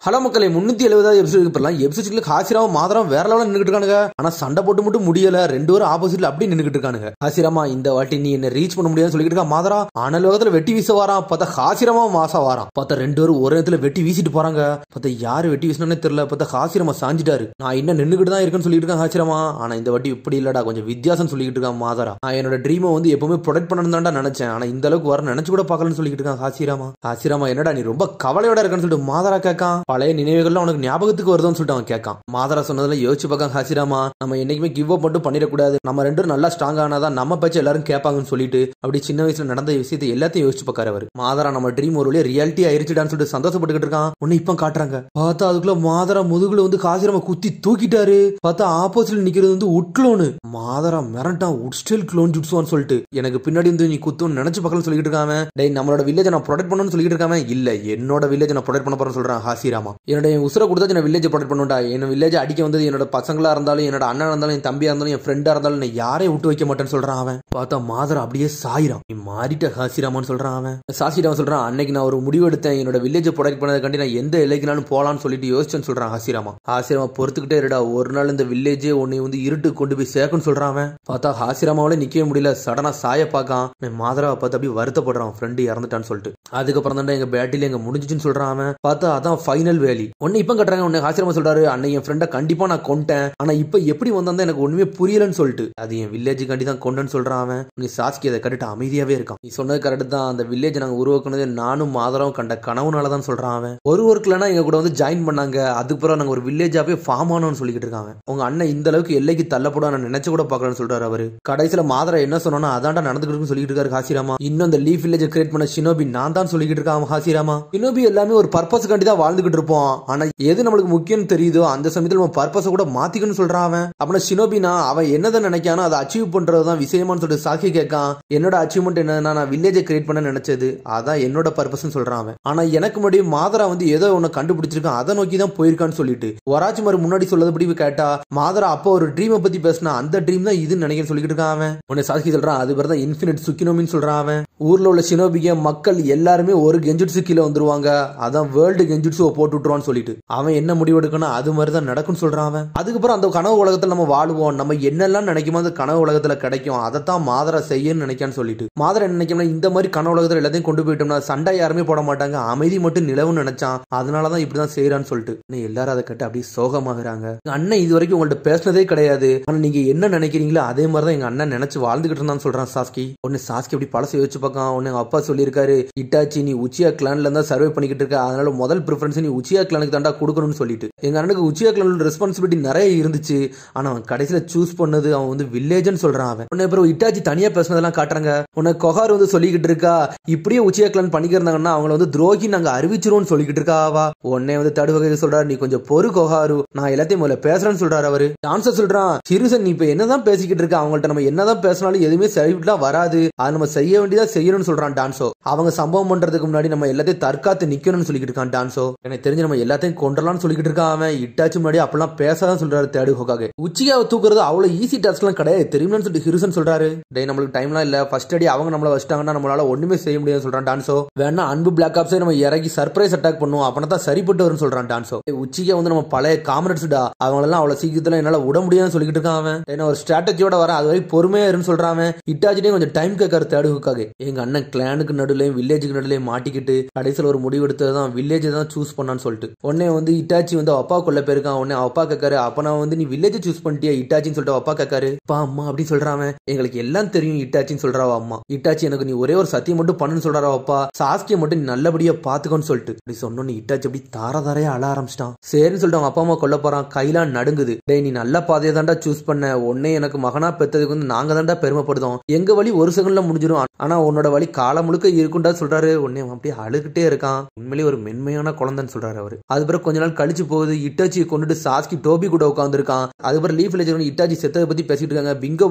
Hello மக்களே 370 episode இப்பலாம் எபிசோட்ல ஹாசிராவும் மாதரம் வேற லெவல்ல நின்னுட்டு இருக்கானுங்க. ஆனா சண்டை போட்டு மட்டும் முடியல. ரெண்டு பேரும் ஆப்போசிட்ல அப்படி நின்னுட்டு இருக்கானுங்க. ஹாசிராமா இந்த வாட்டி நீ என்ன ரீச் பண்ண முடியாதுன்னு சொல்லிட்டு இருக்கா. மாதரா அனல் வேகத்துல வெட்டி வீச வரான். பார்த்தா ஹாசிராமா மாசா வரான். பார்த்தா ரெண்டு பேரும் ஒரே இடத்துல வெட்டி வீசிட்டு போறாங்க. பார்த்தா யாரு வெட்டி வீசினே தெரியல. பார்த்தா ஹாசிராமா சாஞ்சிட்டாரு. நான் இன்னும் நின்னுகிட்டு தான் இருக்கேன்னு சொல்லிட்டு இருக்கேன் ஹாசிராமா. ஆனா இந்த வாட்டி இப்படி இல்லடா, கொஞ்சம் வித்தியாசம் சொல்லிட்டு இருக்கான் மாதரா. நான் என்னோட ட்ரீமை வந்து எப்பவுமே ப்ரொடெக்ட் பண்ணணும் தான்டா நினைச்சேன். ஆனா இந்த அளவுக்கு வர நினைச்சு கூட பார்க்கலன்னு சொல்லிட்டு இருக்கான் ஹாசிராமா. ஹாசிராமா என்னடா நீ ரொம்ப கவலையோட இருக்கன்னு சொல்லிட்டு மாதரா கேட்கான். பழைய நினைவுகள்லாம் ஞாபகத்துக்கு வருதுன்னு சொல்லிட்டு அவன் கேட்கான். மாதரா சொன்னதுல யோசிச்சு பார்க்க ஹாசிராமா, நம்ம என்னைக்குமே கிவ் அப் மட்டும் பண்ணிடக்கூடாது. நம்ம ரெண்டு நல்லா ஸ்ட்ராங் ஆனாதான் நம்ம பேச்சு எல்லாரும் கேட்பாங்கன்னு சொல்லிட்டு அப்படி சின்ன வயசுல நடந்த விஷயத்தை எல்லாத்தையும் யோசிச்சு பார்க்காரு அவர். மாதரா நம்ம ட்ரீம் ஒரு வழியா ரியாலிட்டி ஆயிருச்சுடான்னு சொல்லிட்டு சந்தோஷப்பட்டுக்கிட்டு இருக்கான். ஒன்னு இப்ப காட்டுறாங்க. பார்த்தா அதுக்குள்ள மாதரா முதுகுல வந்து ஹாசிராமா குத்தி தூக்கிட்டாரு. பார்த்தா ஆப்போசிட்ல நிக்கிறது வந்து உட்க்ளோனு. மாதரா மிரட்டான், உட்ஸ்டில் க்ளோன் ஜுட்சுவான்னு சொல்லிட்டு எனக்கு பின்னாடி வந்து நீ குத்துன்னு நினைச்சு பார்க்கலன்னு சொல்லிட்டு இருக்காங்க. டேய் நம்மளோட வில்லேஜ் நான் ப்ரொடெக்ட் பண்ணணும்னு சொல்லிட்டு இருக்காங்க. இல்ல என்னோட வில்லேஜ் நான் ப்ரொடெக்ட் பண்ண போறேன்னு சொல்றான் ஹாசிராமா. என்னோட உசுர கொடுத்தா நான் வில்லேஜ் ப்ரொடெக்ட் பண்ணுடா. என்ன வில்லேஜ் அடிக்க வந்தது என்னோட பசங்களா இருந்தாலும் என்னோட அண்ணா இருந்தாலும் என் தம்பியா இருந்தாலும் என் ஃப்ரெண்டா இருந்தாலும் நான் யாரையும் விட்டு வைக்க மாட்டேன்னு சொல்றான் அவன். பார்த்தா மாதரா அப்படியே சாயிரான். நீ மாறிட்ட ஹாசிராமான்னு சொல்றான் அவன். சாசிராமன் சொல்றான், அன்னைக்கு நான் ஒரு முடிவு எடுத்தேன். என்னோட வில்லேஜ் ப்ரொடெக்ட் பண்ணதுக்காண்டி நான் எந்த எல்லைக்குனாலும் போலான்னு சொல்லிட்டு யோசிச்சேன்னு சொல்றான் ஹாசிராமா. ஹாசிராமா பொறுத்துக்கிட்டே இருடா, ஒரு நாள் இந்த வில்லேஜே உன்னை வந்து இருட்டு கொண்டு போய் சேர்க்குன்னு சொல்றான் அவன். பார்த்தா ஹாசிராமாவில நிக்கவே முடியல. சடனா சாய பார்க்கான். மாதராவை பார்த்து அப்படியே வருத்தப்படுறான், ஃப்ரெண்டு இறந்துட்டான்னு சொல்லிட்டு. அதுக்கப்புறம் தான் எங்க பேட்டில எங்க முடிஞ்சிச்சுன்னு சொல்றான் அவன். பார்த்தா அதான் ஃபைனல் வேலி. ஒன்னு இப்ப கட்டுறாங்க. உன்னை ஹாசிராமா சொல்றாரு, அன்னைக்கு என் ஃப்ரெண்டை கண்டிப்பா நான் கொண்டேன். ஆனா இப்ப எப்படி வந்தா எனக்கு ஒண்ணுமே புரியலன்னு சொல்லிட்டு அது என் வில்லேஜ் கண்டி தான் கொண்டேன்னு சொல்றான் அவன். நீ சாஸ்கி அதை கட்டிட்டு அமைதியாவே இருக்கான். நீ சொன்னது கரெக்ட் தான். அந்த வில்லேஜ் நாங்க உருவாக்குனது நானும் மாதராவும் கண்ட கனவுனாலதான் சொல்றான் அவன். ஒரு ஒர்க்லனா எங்க கூட வந்து ஜாயின் பண்ணாங்க. அதுக்கப்புறம் நாங்க ஒரு வில்லேஜாவே ஃபார்ம் ஆனோம்னு சொல்லிட்டு இருக்காங்க. உங்க அண்ணன் இந்த அளவுக்கு எல்லைக்கு தள்ளப்பட நான் நினைச்சு கூட பாக்கலன்னு சொல்றாரு அவரு. கடைசியில மாதரா என்ன சொன்னா அதான்டா நடந்துக்கிட்டு சொல்லிட்டு இருக்காரு ஹாசிராமா. இன்னும் அந்த லீஃப் வில்லேஜ் கிரியேட் பண்ண ஷினோபி நான் தான் சொல்லிட்டு இருக்கான் ஹாசிராமா. ஷினோபி எல்லாமே ஒரு பர்பஸ் காண்டி தான் வாழ்ந்துகிட்டு இருப்போம். ஆனா எது நம்மளுக்கு முக்கியம் தெரியுதோ அந்த சமயத்துல நம்ம பர்பஸ கூட மாத்திக்கணும்னு சொல்றான் அவன். அப்ப ஷினோபினா அவன் என்னதான் நினைக்கானோ அதை அச்சீவ் பண்றதுதான் விஷயமான்னு சொல்லிட்டு சாக்கி கேட்கான். என்னோட அச்சீவ்மெண்ட் என்னன்னா நான் வில்லேஜை கிரியேட் பண்ண நினைச்சது, அதான் என்னோட பர்பஸ்ன்னு சொல்றான் அவன். ஆனா எனக்கு முன்னாடி மாதரா வந்து ஏதோ ஒன்னு கண்டுபிடிச்சிருக்கான், அதை நோக்கி தான் போயிருக்கான்னு சொல்லிட்டு வராச்சு மாதிரி முன்னாடி சொல்லதுபடி கேட்டா மாதரா அப்போ ஒரு ட்ரீமை பத்தி பேசினா அந்த ட்ரீம் தான் இதுன்னு நினைக்க சொல்லிட்டு இருக்கான் அவன். உன்னை சாக்கி சொல்றான், அது பேர் தான் இன்ஃபினிட் சுக்கினோமின்னு சொல்றான் அவன். ஊர்ல உள்ள ஷினோபிக மக்கள் எல்லாருமே ஒரு கெஞ்சுட்ஸு கீழே வந்துருவாங்க, அதான் வேர்ல்டு கெஞ்சுட்ஸு போட்டு விட்டுருவான்னு சொல்லிட்டு அவன் என்ன முடிவு எடுக்கணும் அது மாதிரிதான் நடக்கும்னு சொல்றான் அவன். அதுக்கப்புறம் அந்த கனவு உலகத்துல நம்ம வாழ்வோம், நம்ம என்னெல்லாம் நினைக்குமோ அந்த கனவு உலகத்துல கிடைக்கும், அதைத்தான் மாதரா செய்யன்னு நினைக்கான்னு சொல்லிட்டு மாதரா என்ன நினைக்கணும், இந்த மாதிரி கனவு உலகத்துல எல்லாத்தையும் கொண்டு போயிட்டோம்னா சண்டை யாருமே போட மாட்டாங்க, அமைதி மட்டும் நிலவுன்னு நினைச்சான், அதனாலதான் இப்படிதான் செய்யறான்னு சொல்லிட்டு எல்லாரும் அதை கட்டு அப்படியே சோகமாகறாங்க. அண்ணன் இது வரைக்கும் உங்கள்ட்ட பேசினதே கிடையாது, ஆனா நீங்க என்ன நினைக்கிறீங்களோ அதே மாதிரிதான் எங்க அண்ணன் நினைச்சு வாழ்ந்துகிட்டு இருந்தான்னு சொல்றான் சாஸ்கி. ஒன்னு சாஸ்கி அப்படி பழச யோசிச்சு பார்க்கான். ஒன்னு அப்பா சொல்லியிருக்காரு, இட்டாச்சி நீ உச்சியா கிளான்ல இருந்தா சர்வே பண்ணிக்கிட்டு இருக்க, அதனால முதல் ப்ரிஃபரன்ஸ் நீ உச்சியா கிளானுக்கு தாண்டா கொடுக்கணும்னு சொல்லிட்டு. எங்க அண்ணனுக்கு உச்சியா கிளானோட ரெஸ்பான்சிபிலிட்டி நிறைய இருந்துச்சு, ஆனா அவன் கடைசியில சூஸ் பண்ணது அவன் வந்து வில்லேஜ்னு சொல்றான் அவன். உன்னை அப்புறம் இட்டாச்சி தனியா பேசினதெல்லாம் காட்டுறாங்க. உன்னை கொஹார் வந்து சொல்லிக்கிட்டு இருக்கா, இப்படியே உச்சியா கிளான் பண்ணிக்கிறாங்கன்னா அவங்களை வந்து துரோகி நாங்க அறிவிச்சிருவோம்னு சொல்லிக்கிட்டு இருக்காவா. உன்னை வந்து தடுவகை சொல்றாரு, நீ கொஞ்சம் பொறு கொஹாரு, நான் எல்லாத்தையும் முதல்ல பேசுறேன்னு சொல்றாரு அவரு. டான்சர் சொல்றான், சிறுசன் நீ இப்ப என்னதான் பேசிக்கிட்டு இருக்க, அவங்கள்ட்ட நம்ம என்னதான் பேசினாலும் எதுவுமே சரிவிட்டா வராது, அது நம்ம செய்ய வேண்டியதா செய்யணும்னு சொல்றான் டான்சோ. அவங்க சம்பவம் பண்றதுக்கு முன்னாடி நம்ம எல்லாத்தையும் தற்காத்து நிக்கணும்னு சொல்லிக்கிட்டு இருக்கான் டான்சோ. எனக்கு தெரிஞ்சு நம்ம எல்லாத்தையும் கொண்டலாம்னு சொல்லிக்கிட்டு இருக்கான் அவன். இட்டாச்சு முன்னாடி அப்பெல்லாம் பேசாதான் சொல்றாரு தேடு ஹோகாகே. உச்சியாவை தூக்குறது அவ்வளவு ஈஸி டாஸ்க் எல்லாம் கிடையாது தெரியும்னு சொல்லிட்டு ஹிருசன் சொல்றாரு. டே நம்மளுக்கு டைம்லாம் இல்ல, ஃபர்ஸ்ட் அடி அவங்க நம்மள வச்சிட்டாங்கன்னா நம்மளால ஒண்ணுமே செய்ய முடியாது சொல்றான் டான்சோ. வேணா அன்பு பிளாக் ஆப்ஸே நம்ம இறங்கி சர்ப்ரைஸ் அட்டாக் பண்ணுவோம், அப்பனா தான் சரிப்பட்டு வரும்னு சொல்றான் டான்சோ. உச்சியா வந்து நம்ம பழைய காம்ரேட்ஸ்டா, அவங்க எல்லாம் அவ்வளவு சீக்கிரத்துல என்னால விட முடியாதுன்னு சொல்லிக்கிட்டு இருக்கான் அவன். ஏன்னா ஒரு ஸ்ட்ராட்டஜியோட வர அது வரைக்கும் பொறுமையா இருன்னு சொல்றான் அவன். இட்டாச்சிட்டே கொஞ்சம் டைம் கேட்காரு தேடு ஹோகாகே. எங்க அண்ணன் கிளானுக்கு நடுவுலையும் வில்லேஜுக்கு நடுவுலையும் மாட்டிக்கிட்டு கடைசியில் ஒரு முடிவு எடுத்ததுதான் வில்லேஜ் தான் சூஸ் பண்ணான்னு சொல்லிட்டு. உடனே வந்து இட்டாச்சி வந்து அப்பா கொள்ள போயிருக்கான். உடனே அப்பா கேட்காரு, அப்ப நான் வந்து நீ வில்லேஜ் சூஸ் பண்ணிட்டியா இட்டாச்சின்னு சொல்லிட்டு அப்பா கேட்காரு. அப்பா அம்மா அப்படின்னு சொல்றான். எங்களுக்கு எல்லாம் தெரியும் இட்டாச்சின்னு சொல்றாவா அம்மா. இட்டாச்சி எனக்கு நீ ஒரே ஒரு சத்தியம் மட்டும் பண்ணுன்னு சொல்றாரா அப்பா, சாஸ்கியை மட்டும் நீ நல்லபடியா பாத்துக்கோன்னு சொல்லிட்டு அப்படி சொன்னோன்னு இட்டாச்சி அப்படி தாரதாரையா அழ ஆரம்பிச்சிட்டான். சரின்னு சொல்லிட்டு அவங்க அப்பா அம்மா கொல்ல போறான். கையெல்லாம் நடுங்குது. டேய் நீ நல்ல பாதையை தாண்டா சூஸ் பண்ண, உடனே எனக்கு மகனா பெற்றதுக்கு வந்து நாங்க தாண்டா பெருமைப்படுதோம், எங்க வழி ஒரு செகண்ட்ல முடிஞ்சிடும், ஆனா உன்னோட வழி காலம் முழுக்க இருக்குண்டா சொல்றாரு. உடனே அப்படியே அழுகிட்டே இருக்கான். உண்மையிலேயே ஒரு மென்மையான குழந்தைன்னு சொல்றாரு அவரு. அதுக்கப்புறம் கொஞ்ச நாள் கழிச்சு போகுது. இட்டாச்சியை கொண்டுட்டு சாஸ்கி டோபி கூட உட்காந்துருக்கான். அதுக்கப்புறம் லீஃப் வில்லேஜ் இட்டாச்சி செத்ததை பத்தி பேசிட்டு இருக்காங்க. பிங்கோ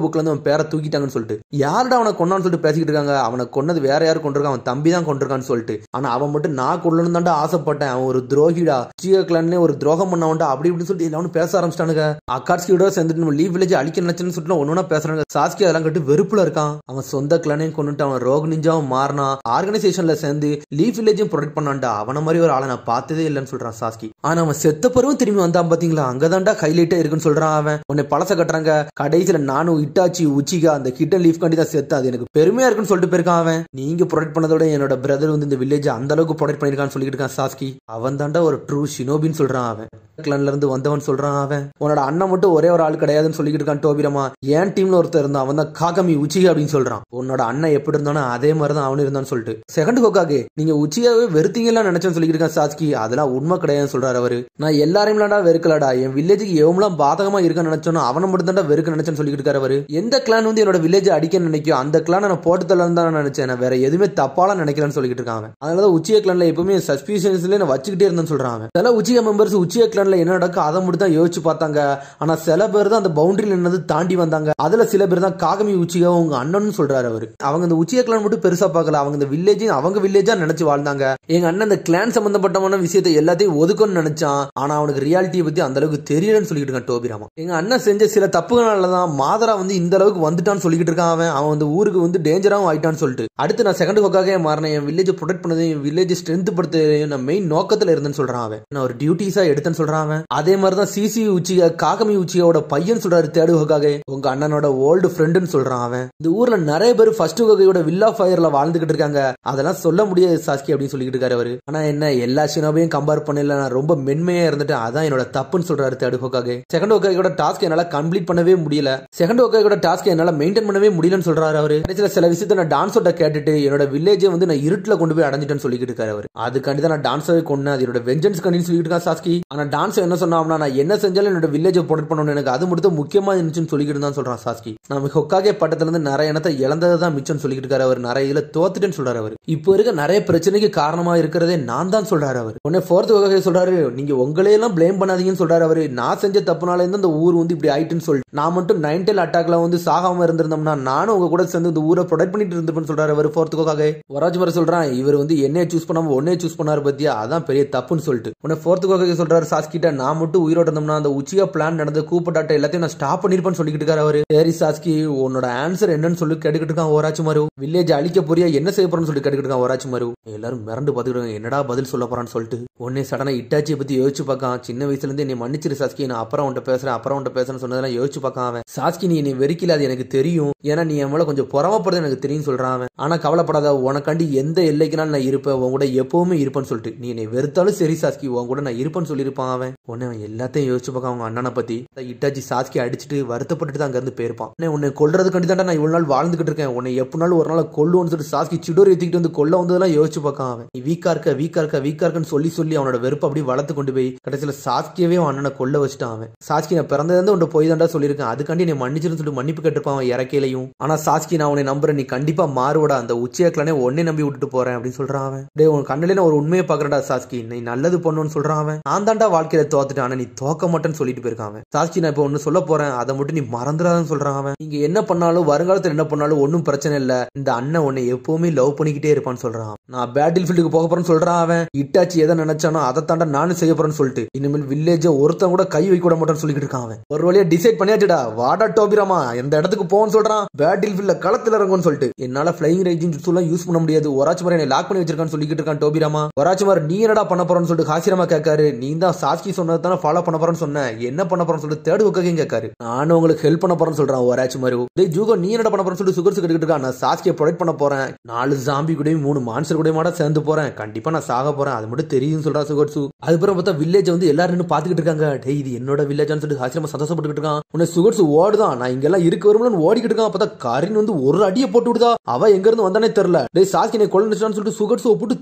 புக்ல இருந்து அவன் பேரை தூக்கிட்டாங்கன்னு சொல்லிட்டு யாருடா அவனை கொண்டான்னு சொல்லிட்டு பேசிக்கிட்டு இருக்காங்க. அவனை கொன்னது வேற யாரு கொண்டிருக்கான், அவன் தம்பி தான் கொண்டிருக்கான்னு சொல்லிட்டு. ஆனா அவன் மட்டும் நான் கொள்ளணும் தாண்டா ஆசைப்பட்டேன், அவன் ஒரு துரோகிடா, சியா கிளான்ல ஒரு துரோகம் பண்ணவன்டா அப்படி இப்படின்னு சொல்லிட்டு எல்லாரும் பேச ஆரம்பிச்சிட்டானுங்க. அக்காட்சியோட சேர்ந்துட்டு நம்ம லீஃப் வில்லேஜ் அழிக்க நினைச்சேன்னு சொல்லிட்டு ஒன்னொன்னா பேசுறாங்க. சாஸ்கி அதெல்லாம் கட்டு வெறுப்புல இருக்கான். அவன் சொந்த கிளானையும் கொண்டுட்டு அவன் ரோக் நிஞ்சாவும் மாறினா, ஆர்கனைசேஷன் ஆபரேஷன்ல சேர்ந்து லீஃப் வில்லேஜும் ப்ரொடெக்ட் பண்ணான்டா. அவன மாதிரி ஒரு ஆளை நான் பார்த்ததே இல்லைன்னு சொல்றான் சாஸ்கி. ஆனா அவன் செத்த பருவம் திரும்பி வந்தான் பாத்தீங்களா, அங்கதான்டா ஹைலைட்டா இருக்குன்னு சொல்றான் அவன். உன்னை பழச கட்டுறாங்க, கடைசியில நானும் இட்டாச்சி உச்சிகா அந்த கிட்டன் லீஃப் கண்டி தான் செத்து, அது எனக்கு பெருமையா இருக்குன்னு சொல்லிட்டு போயிருக்கான் அவன். நீங்க ப்ரொடெக்ட் பண்ணதோட என்னோட பிரதர் வந்து இந்த வில்லேஜ் அந்த அளவுக்கு ப்ரொடெக்ட் பண்ணிருக்கான்னு சொல்லிட்டு இருக்கான் சாஸ்கி. அவன் தாண்டா ஒரு ட்ரூ ஷினோபின்னு சொல்றான் அவன். கிளான்ல இருந்து வந்தவன் சொல்றான் அவன். உன்னோட அண்ணன் மட்டும் ஒரே ஒரு ஆள் கிடையாதுன்னு சொல்லிட்டு இருக்கான் டோபிரமா. ஏன் டீம்ல ஒருத்தர் இருந்தான், அவன் தான் காகமி உச்சிகா அப்படின்னு சொல்றான். உன்னோட அண்ணன் எப்படி இருந்தானோ அதே மாதிரிதான் அவனு இருந்தான்னு சொல்லிட்டு. செகண்ட் ஹோக்காகே நீங்க உச்சியாவே வெறுத்தீங்கலாம் நினைச்சேன்னு சொல்லிட்டு இருக்கான் சாஸ்கி. அதெல்லாம் உண்மை கிடையாதுன்னு சொல்றாரு அவரு. நான் எல்லாரையும் வெறுக்கலடா, என் வில்லேஜுக்கு எவ்வளவு பாதகமா இருக்க நினைச்சோம் அவனை மட்டும் தான் வெறுக்க நினைச்சேன்னு சொல்லிட்டு இருக்காரு அவரு. எந்த கிளான் வந்து என்னோட வில்லேஜ் அடிக்க நினைக்கும் அந்த கிளான் நான் போட்டு தரலாம் தான் நினைச்சேன், நான் வேற எதுவுமே தப்பாலாம் நினைக்கலன்னு சொல்லிட்டு இருக்காங்க. அதனாலதான் உச்சியா கிளான்ல எப்பவுமே சஸ்பிஷன்ஸ்ல நான் வச்சுக்கிட்டே இருந்தேன்னு சொல்றாங்க. சில உச்சியா மெம்பர்ஸ் உச்சியா கிளான்ல என்ன நடக்கும் அதை மட்டும் தான் யோசிச்சு பார்த்தாங்க. ஆனா சில பேர் தான் அந்த பவுண்டரியில என்னது தாண்டி வந்தாங்க. அதுல சில பேர் தான் காகமி உச்சிகா உங்க அண்ணன் சொல்றாரு அவரு. அவங்க இந்த உச்சியா கிளான் மட்டும் பெருசா பார்க்கல, அவங்க இந்த வில்லேஜ் அவங்க வில்லேஜா நினைச்சு வாழ்ந்தாங்க. எங்க அண்ணன் இந்த கிளான் சம்பந்தப்பட்டமான விஷயத்தை எல்லாத்தையும் ஒதுக்கணும்னு நினைச்சான், ஆனா அவனுக்கு ரியாலிட்டியை பத்தி அந்த அளவுக்கு தெரியலன்னு சொல்லிட்டு இருக்கான் டோபிராமா. எங்க அண்ணன் செஞ்ச சில தப்புகளாலதான் மாதரா வந்து இந்த அளவுக்கு வந்துட்டான்னு சொல்லிட்டு இருக்கான் அவன் வந்து ஊருக்கு வந்து டேஞ்சராவும் ஆயிட்டான்னு சொல்லிட்டு. அடுத்து நான் செகண்ட் ஹோக்காக மாறினேன், என் வில்லேஜ் ப்ரொடெக்ட் பண்ணது, என் வில்லேஜ் ஸ்ட்ரென்த் படுத்த நான் மெயின் நோக்கத்துல இருந்தேன்னு சொல்றான் அவன். நான் ஒரு டியூட்டிஸா எடுத்தேன்னு சொல்றான் அவன். அதே மாதிரிதான் சிசி உச்சிகா காகமி உச்சியோட பையன் சொல்றாரு தேர்ட் ஹோக்காக, உங்க அண்ணனோட ஓல்டு ஃப்ரெண்டுன்னு சொல்றான் அவன். இந்த ஊர்ல நிறைய பேர் ஃபர்ஸ்ட் ஹோக்காயோட வில்லா ஃபயர்ல வாழ்ந்துகிட்டு இருக்காங்க, அதெல்லாம் சொல்ல முடியாது சாஸ்கி அப்படின்னு சொல்லிட்டு இருக்காரு அவரு. ஆனா என்ன எல்லா ஷினோபையும் கம்பேர் பண்ணல, நான் ரொம்ப மென்மையா இருந்துட்டு அதான் என்னோட தப்புன்னு சொல்றாரு தேர்ட் ஹோக்காக. செகண்ட் ஹோக்காயோட டாஸ்க் என்னால கம்ப்ளீட் பண்ணவே முடியல, செகண்ட் ஹோக்காயோட டாஸ்க் என்னால மெயின்டைன் பண்ணவே முடியலன்னு சொல்றாரு அவரு. சில விஷயத்த நான் டான்ஸோட கேட்டுட்டு என்னோட வில்லேஜை வந்து நான் இருட்டுல கொண்டு போய் அடைஞ்சிட்டேன்னு சொல்லிட்டு இருக்காரு அவரு. அதுக்காண்டி தான் நான் டான்ஸவே கொண்டு அது என்னோட வெஞ்சன்ஸ் கண்டின்னு சொல்லிட்டு இருக்கான் சாஸ்கி. ஆனா டான்ஸ் என்ன சொன்னா, நான் என்ன செஞ்சாலும் என்னோட வில்லேஜை ப்ரொடெக்ட் பண்ணணும், எனக்கு அது மட்டும் முக்கியமா இருந்துச்சுன்னு சொல்லிட்டு தான் சொல்றான் சாஸ்கி. நான் ஹோக்காகே பட்டத்துல இருந்து நிறைய இனத்தை இழந்ததான் மிச்சம் சொல்லிட்டு இருக்காரு அவர். நிறைய இதுல தோத்துட்டேன்னு சொல்றாரு அவர். இப்போ இருக்க நிறைய பிரச்சனைக்கு காரணமா இருக்கிறதே நான் தான் சொல்றாரு அவர். உடனே ஃபோர்த் ஹோக்காகே சொல்றாரு, நீங்க உங்களையெல்லாம் பிளேம் பண்ணாதீங்கன்னு சொல்றாரு அவரு. நான் செஞ்ச தப்புனால இந்த ஊர் வந்து இப்படி ஆயிட்டுன்னு சொல்லி நான் மட்டும் 9 அட்டாக்ல வந்து சாகாம இருந்திருந்தோம்னா நானும் உங்க கூட சேர்ந்து இந்த ஊரை ப்ரொடெக்ட் பண்ணிட்டு இருந்திருப்பேன்னு சொல்றாரு அவர். ஃபோர்த் ஹோக்காகே வராஜ்மர் சொல்றான், இவர் வந்து என்னைய சூஸ் பண்ணாம ஒன்னே சூஸ் பண்ணாரு பத்தியா, அதான் பெரிய தப்புன்னு சொல்லிட்டு. உடனே ஃபோர்த் ஹோக்காகே சொல்றாரு சாஸ்கிட்ட, நான் மட்டும் உயிரோட இருந்தோம்னா அந்த உச்சியா பிளான் நடந்த கூப்பட்டாட்ட எல்லாத்தையும் நான் ஸ்டாப் பண்ணிருப்பேன்னு சொல்லிட்டு இருக்காரு அவரு. சரி சாஸ்கி உன்னோட ஆன்சர் என்னன்னு சொல்லி கேட்டுக்கிட்டு இருக்கான் ஓராச்சுமாரு. வில்லேஜ் அழிக்க போறியா, என்ன செய்ய போறேன்னு சொல்லி கேட்டுக்கிட்டு இருக்கான் ஓராச்சுமாரு. எல்லாரும் மிரண்டு பாத்துக்கிட்டு என்னடா பதில் சொல்ல போறான்னு சொல்லிட்டு உடனே சடனா இட்டாச்சியை பத்தி யோசிச்சு பார்க்கான். சின்ன வயசுல இருந்து என்னை மன்னிச்சிரு சாஸ்கி, நான் அப்புறம் உன்ட்ட பேசுறேன் சொன்னதெல்லாம் யோசிச்சு பார்க்கான் அவன். சாஸ்கி நீ என்னை வெறிக்கல, அது எனக்கு தெரியும், ஏன்னா நீ என் மேல கொஞ்சம் பொறாமப்படுறது எனக்கு தெரியும் சொல்றான் அவன். ஆனா கவலைப்படாத, உனக்காண்டி எந்த எல்லைக்குனாலும் நான் இருப்பேன், உன் கூட எப்பவுமே இருப்பேன்னு சொல்லிட்டு. நீ என்னை வெறுத்தாலும் சரி சாஸ்கி, உன் கூட நான் இருப்பேன்னு சொல்லியிருப்பான் அவன். உடனே அவன் எல்லாத்தையும் யோசிச்சு பார்க்க அவங்க அண்ணனை பத்தி. இட்டாச்சி சாஸ்கி அடிச்சுட்டு வருத்தப்பட்டு தான் அங்க இருந்து போயிருப்பான். உன்னை கொல்றதுக்காண்டி தான் நான் இவ்வளவு நாள் வாழ்ந்துகிட்டு இருக்கேன், உன்னை எப்படினாலும் ஒரு நாள் கொல்லுவோன்னு சொல்லிட்டு சாஸ்கி சிடோர் ஏத்திக்கிட்டு வந்து கொல்ல வந்ததெல்லாம் யோசிச்சு பார்க்கான் அவன். நீ வீக்கா இருக்கன்னு சொல்லி அவனோட வெறுப்பு அப்படி வளர்த்து கொண்டு போய் கடைசியில சாஸ்கியவே அவன் அண்ணனை கொல்ல வச்சுட்டான் அவன். சாஸ்கி நான் பிறந்தது உன்னை போய் தாண்டா சொல்லியிருக்கேன், அதுக்காண்டி நீ மன்னிச்சிருன்னு சொல்லிட்டு மன்னிப்பு கேட்டிருப்பான் அவன் இறக்கையிலையும். ஆனா சாஸ்கி நான் உன்னை நம்புறேன், நீ கண்டிப்பா மாறுவடா, அந்த உச்சியாக்கலானே உன்னை நம்பி விட்டுட்டு போறேன் அப்படின்னு சொல்றான் அவன். டே உன் கண்ணிலே நான் ஒரு உண்மையை பாக்குறேன்டா சாஸ்கி, நீ நல்லது பண்ணுன்னு சொல்றான் அவன். நான் தாண்டா வாழ்க்கையில தோத்துட்டேன், ஆனா நீ தோக்க மாட்டேன்னு சொல்லிட்டு போயிருக்கான் சாஸ்கி. நான் இப்ப ஒன்னு சொல்ல போறேன், அதை மட்டும் நீ மறந்துடாதன்னு சொல்றான் அவன். நீங்க என்ன பண்ணாலும் வருங்காலத்துல என்ன பண்ணாலும் ஒன்னும் பிரச்சனை இல்ல, இந்த அண்ணன் உன்னை எப்பவுமே லவ் பண்ணிக்கிட்டே இருப்பான்னு சொல்றான். நான் பேட்டில் ஃபீல்டுக்கு போக போறேன்னு சொல்றான் அவன். இட்டாச்சி எதை நினைச்சானோ அதை தாண்டா நானும் செய்ய போறேன்னு சொல்லிட்டு இனிமேல் வில்லேஜ் ஒருத்தன் கூட கை வைக்க விட மாட்டேன்னு சொல்லிட்டு இருக்கான் அவன். ஒரு வழியா டிசைட் பண்ணியாச்சுடா, வாடா டோபிராமா எந்த இடத்துக்கு போன்னு சொல்றான். பேட்டில் ஃபீல்ட்ல களத்துல இறங்கும்னு சொல்லிட்டு. என்னால பிளைங் ரேஞ்சிங் ஜுட்ஸுலாம் யூஸ் பண்ண முடியாது, ஒராச்சுமார் என்னை லாக் பண்ணி வச்சிருக்கான்னு சொல்லிட்டு இருக்கான் டோபிராமா. ஒராச்சுமார் நீ என்னடா பண்ண போறன்னு சொல்லிட்டு ஹாசிராமா கேட்காரு. நீ தான் சாஸ்கி சொன்னதான ஃபாலோ பண்ண போறேன்னு சொன்ன, என்ன பண்ண போறன்னு சொல்லிட்டு தேர்ட் ஹோக்காகையும் கேட்காரு. நானும் உங்களுக்கு ஹெல்ப் பண்ண போறேன்னு சொல்றான் ஒராச்சுமாரு. டேய் ஜூகோ நீ என்னடா பண்ண போறன்னு சொல்லிட்டு சுகர்ஸ் கேட்டுக்கிட்டு இருக்கான். நான் சாஸ்கியை ப்ரொடெக்ட் பண்ண போறேன், 4 ஜாம்பி கூடயும் 3 மான்ஸ்டர் கூடயும் சேர்ந்து போறேன், கண்டிப்பா நான் சாக போறேன், அது மட்டும் தெரியும் சொல்றா சுகர்சு. அதுக்கப்புறம் பார்த்தா வில்லேஜ் வந்து எல்லாரும் பாத்துக்கிட்டு இருக்காங்க. டேய் இது என்னோட வில்லேஜ்னு சொல்லிட்டு ஹாசிராமா சந்தோஷப்பட்டுக்கிட்டு இருக்கான். உன்னை சுகர்ஸ் ஓடுதான், நான் இங்க எல்லாம் இருக்க வரும்னு ஓடிக்கிட்டு இருக்கான். பார்த்தா கரின் வந்து ஒரு அடியை போட்டு விடுதா, அவ எங்க இருந்து வந்தானே தெரியல. டேய் சாஸ்கி நீ கொல்லுன்னு சொல்லிட்டு சுகர்ஸ் போட்டு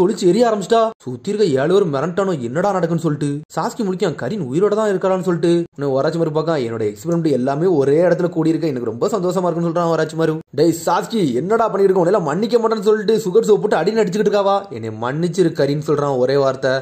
தொழிச்சு எரிய ஆரம்பிச்சிட்டா. சுத்தி இருக்க 7 பேர் மிரண்டானோ என்னடா நடக்குன்னு சொல்லிட்டு சாஸ்கி முடிக்கான். கரின் உயிரோட தான் இருக்கான்னு சொல்லிட்டு ஒராச்சு மாதிரி பார்க்க என்னோட எக்ஸ்பெரிமெண்ட் எல்லாமே ஒரே இடத்துல கூடி இருக்க, எனக்கு ரொம்ப சந்தோஷமா இருக்குன்னு சொல்றான் ஒராச்சு மாதிரி. டேய் சாஸ்கி என்னடா பண்ணிருக்கோம், உன்னை மன்னிக்க மாட்டேன்னு சொல்லிட்டு சுகர்ஸ் போட்டு அடி நடிச்சுக்கிட்டு இருக்காவா, என்னை மன்னிச்சிரு கரின்னு சொல்றான் ஒரே வார்த்தை.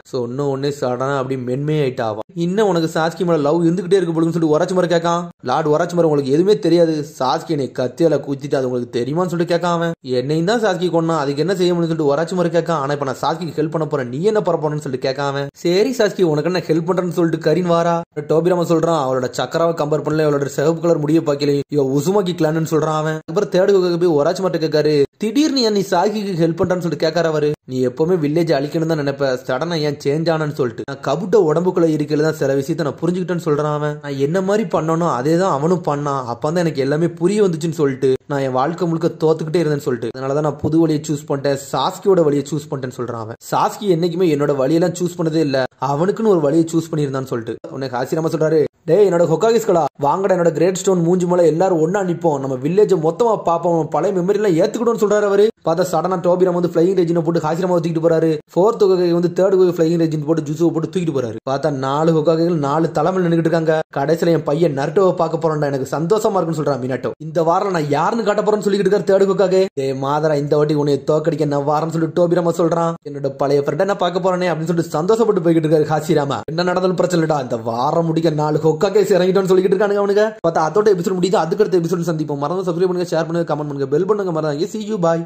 ஒன்னே சடனா அப்படி மென்மே ஆயிட்டாவா. இன்னும் உனக்கு சாஸ்கி மேல லவ் இருந்துகிட்டே இருக்கு போலுன்னு சொல்லிட்டு ஒராச்சு மாதிரி கேட்கான். லார்ட் ஒராச்சு மாதிரி உங்களுக்கு எதுவுமே தெரியாது, சாஸ்கி என்னை கத்தியால குத்திட்டு அது உங்களுக்கு தெரியுமான்னு சொல்லிட்டு கேட்கான் அவன். என்னையும் தான் சாஸ்கி கொண்டா, அதுக்கு என்ன செய்ய முடியும்னு சொல்லிட்டு ஒராச்சு மாதிரி கேட்கான். ஆனா இப்ப நான் சாஸ்கிக்கு ஹெல்ப் பண்ண போறேன், நீ என்ன பண்ண போறேன்னு சொல்லிட்டு கேட்கான். சரி சாஸ்கி உனக்கு என்ன ஹெல்ப் பண்றேன்னு சொல்லிட்டு கரின் வாரா. டோபிராமா சொல்றான் அவளோட சக்கராவை கம்பேர் பண்ணல, அவளோட சிவப்பு கலர் முடிய பாக்கல, இவ உசுமாக்கி கிளான்னு சொல்றான் அவன். அப்புறம் தேர்ட் ஹோக்காக போய் ஒராச்சு மாதிரி கேட்காரு. திடீர்னு நீ சாகி டாய்க்கு ஹெல்ப் பண்றான்னு சொல்லிட்டு கேட்காரு அவரு. நீ எப்பவுமே வில்லேஜ் அழிக்கணும் தான் நினைப்ப, சடனா ஏன் சேஞ்ச் ஆனன்னு சொல்லிட்டு. நான் கபுட்ட உடம்புக்குள்ள இருக்கல தான் சில விஷயத்த நான் புரிஞ்சுக்கிட்டேன்னு சொல்றான் அவன். நான் என்ன மாதிரி பண்ணணும் அதே தான் அவனும் பண்ணான், அப்பதான் எனக்கு எல்லாமே புரிய வந்துச்சுன்னு சொல்லிட்டு நான் என் வாழ்க்கை முழுக்க தோத்துக்கிட்டே இருந்தேன்னு சொல்லிட்டு அதனாலதான் நான் புது வழியை சூஸ் பண்ணிட்டேன், சாஸ்கியோட வழியை சூஸ் பண்ணிட்டேன்னு சொல்றான் அவன். சாஸ்கி என்னைக்குமே என்னோட வழியெல்லாம் சூஸ் பண்ணதே இல்ல, அவனுக்குன்னு ஒரு வழியை சூஸ் பண்ணியிருந்தான்னு சொல்லிட்டு உனக்கு ஹாசிராமா சொல்றாரு. டேய் என்னோட ஹொக்காகிஸ்களா வாங்கடா, என்னோட கிரேட் ஸ்டோன் மூஞ்சி மேல எல்லாரும் ஒன்னா நிப்போம், நம்ம வில்லேஜ் மொத்தமா பாப்போம், பழைய மெமரி எல்லாம் ஏத்துக்கிட்டோம்னு சொல்றாரு அவரு. பார்த்தா சடனா டோபிராம் வந்து ஃபிளைங் ரெஜினை போட்டு ஹாசிராமா தூக்கிட்டு போறாரு. 4th ஹொக்காகே வந்து 3rd ஹொக்காகே ஃபிளைங் ரெஜின் போட்டு ஜுசுவை போட்டு தூக்கிட்டு போறாரு. பார்த்தா 4 ஹொக்காகேகள் 4 தலைமையில் நின்னுட்டு இருக்காங்க. கடைசியில என் பையன் நருட்டோவை பார்க்க போறேன்டா, எனக்கு சந்தோஷமா இருக்குன்னு சொல்றான் மினாட்டோ. இந்த வாரம் நான் யாருன்னு காட்ட போறேன்னு சொல்லிட்டு இருக்காரு 3rd ஹொக்காகே. டேய் மாதரா, இந்த வாட்டி உன்னை தோக்கடிக்க நான் வாரன்னு சொல்லிட்டு டோபிராமா சொல்றான். என்னோட பழைய ஃப்ரெண்டை நான் பார்க்க போறேனே அப்படின்னு சொல்லிட்டு சந்தோஷப்பட்டு போய்கிட்டு இருக்காரு ஹாசிராமா. என்ன நடந்தாலும் பிரச்சனை இல்லடா, இந்த வாரம் முடிக்க 4 ஹொக்காகே இறங்கிட்டோம்னு சொல்லிட்டு இருக்கானுங்க அவனுங்க. பார்த்தா அதோட எபிசோட் முடியுது. அதுக்கு அடுத்த எபிசோட் சந்திப்போம். மறந்து சப்ஸ்கிரைப் பண்ணுங்க, ஷேர் பண்ணுங்க, கமெண்ட் பண்ணுங்க, பெல் பண்ணுங்க. மறந்து see you bye.